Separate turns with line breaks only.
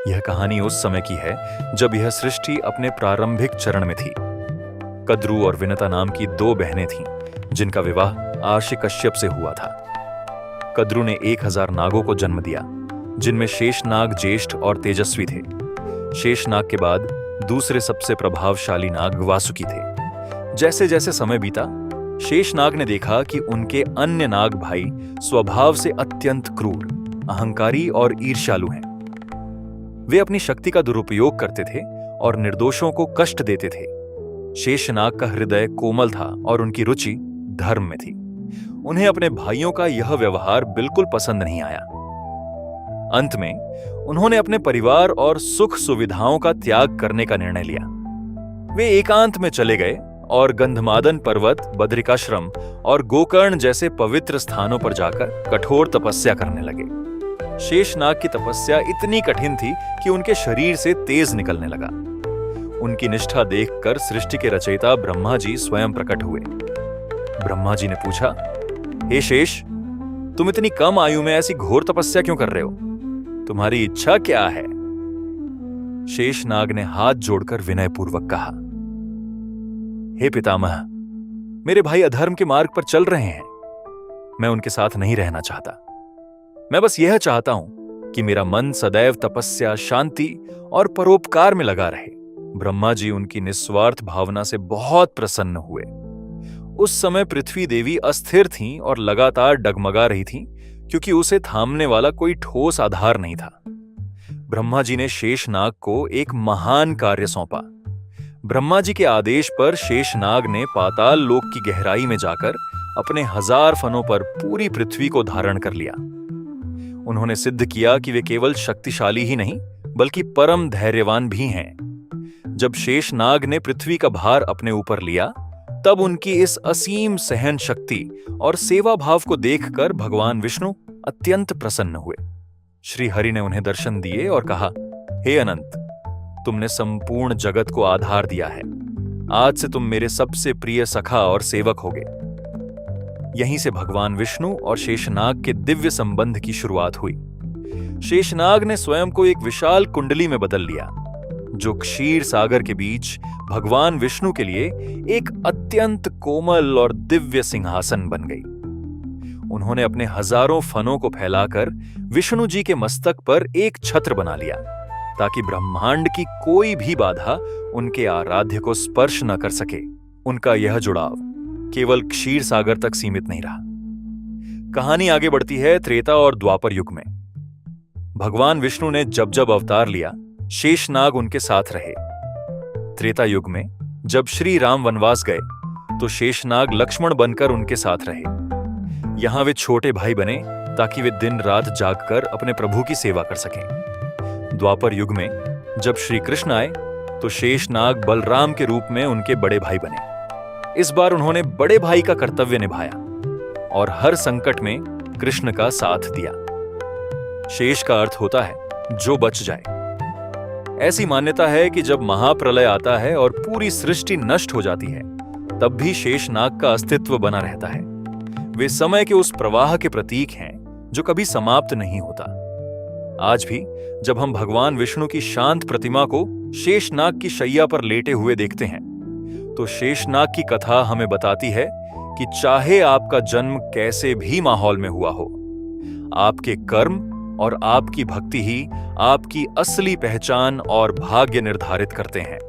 यह कहानी उस समय की है जब यह सृष्टि अपने प्रारंभिक चरण में थी। कद्रू और विनता नाम की दो बहनें थीं, जिनका विवाह आर्षि कश्यप से हुआ था। कद्रू ने 1000 नागों को जन्म दिया, जिनमें शेषनाग ज्येष्ठ और तेजस्वी थे। शेषनाग के बाद दूसरे सबसे प्रभावशाली नाग वासुकी थे। जैसे जैसे समय बीता, शेषनाग ने देखा कि उनके अन्य नाग भाई स्वभाव से अत्यंत क्रूर, अहंकारी और ईर्ष्यालु हैं। वे अपनी शक्ति का दुरुपयोग करते थे और निर्दोषों को कष्ट देते थे। शेषनाग का हृदय कोमल था और उनकी रुचि धर्म में थी। उन्हें अपने भाइयों का यह व्यवहार बिल्कुल पसंद नहीं आया। अंत में उन्होंने अपने परिवार और सुख सुविधाओं का त्याग करने का निर्णय लिया। वे एकांत में चले गए और गंधमादन पर्वत, बद्रिकाश्रम और गोकर्ण जैसे पवित्र स्थानों पर जाकर कठोर तपस्या करने लगे। शेषनाग की तपस्या इतनी कठिन थी कि उनके शरीर से तेज निकलने लगा। उनकी निष्ठा देखकर सृष्टि के रचयिता ब्रह्मा जी स्वयं प्रकट हुए। ब्रह्मा जी ने पूछा, हे शेष, तुम इतनी कम आयु में ऐसी घोर तपस्या क्यों कर रहे हो? तुम्हारी इच्छा क्या है? शेषनाग ने हाथ जोड़कर विनयपूर्वक कहा, हे पितामह, मेरे भाई अधर्म के मार्ग पर चल रहे हैं। मैं उनके साथ नहीं रहना चाहता। मैं बस यह चाहता हूं कि मेरा मन सदैव तपस्या, शांति और परोपकार में लगा रहे। ब्रह्मा जी उनकी निस्वार्थ भावना से बहुत प्रसन्न हुए। उस समय पृथ्वी देवी अस्थिर थीं और लगातार डगमगा रही थीं, क्योंकि उसे थामने वाला कोई ठोस आधार नहीं था। ब्रह्मा जी ने शेषनाग को एक महान कार्य सौंपा। ब्रह्मा जी के आदेश पर शेषनाग ने पाताल लोक की गहराई में जाकर अपने 1000 फनों पर पूरी पृथ्वी को धारण कर लिया। उन्होंने सिद्ध किया कि वे केवल शक्तिशाली ही नहीं, बल्कि परम धैर्यवान भी हैं। जब शेषनाग ने पृथ्वी का भार अपने ऊपर लिया, तब उनकी इस असीम सहन शक्ति और सेवा भाव को देखकर भगवान विष्णु अत्यंत प्रसन्न हुए। श्री हरि ने उन्हें दर्शन दिए और कहा, हे अनंत, तुमने संपूर्ण जगत को आधार दिया है। आज से तुम मेरे सबसे प्रिय सखा और सेवक होगे। यहीं से भगवान विष्णु और शेषनाग के दिव्य संबंध की शुरुआत हुई। शेषनाग ने स्वयं को एक विशाल कुंडली में बदल लिया, जो क्षीर सागर के बीच भगवान विष्णु के लिए एक अत्यंत कोमल और दिव्य सिंहासन बन गई। उन्होंने अपने हजारों फनों को फैलाकर विष्णु जी के मस्तक पर एक छत्र बना लिया, ताकि ब्रह्मांड की कोई भी बाधा उनके आराध्य को स्पर्श न कर सके। उनका यह जुड़ाव केवल क्षीर सागर तक सीमित नहीं रहा। कहानी आगे बढ़ती है त्रेता और द्वापर युग में। भगवान विष्णु ने जब जब अवतार लिया, शेषनाग उनके साथ रहे। त्रेता युग में जब श्री राम वनवास गए, तो शेषनाग लक्ष्मण बनकर उनके साथ रहे। यहां वे छोटे भाई बने, ताकि वे दिन रात जागकर अपने प्रभु की सेवा कर सकें। द्वापर युग में जब श्री कृष्ण आए, तो शेषनाग बलराम के रूप में उनके बड़े भाई बने। इस बार उन्होंने बड़े भाई का कर्तव्य निभाया और हर संकट में कृष्ण का साथ दिया। शेष का अर्थ होता है जो बच जाए। ऐसी मान्यता है कि जब महाप्रलय आता है और पूरी सृष्टि नष्ट हो जाती है, तब भी शेषनाग का अस्तित्व बना रहता है। वे समय के उस प्रवाह के प्रतीक हैं जो कभी समाप्त नहीं होता। आज भी जब हम भगवान विष्णु की शांत प्रतिमा को शेषनाग की शैया पर लेटे हुए देखते हैं, तो शेषनाग की कथा हमें बताती है कि चाहे आपका जन्म कैसे भी माहौल में हुआ हो, आपके कर्म और आपकी भक्ति ही आपकी असली पहचान और भाग्य निर्धारित करते हैं।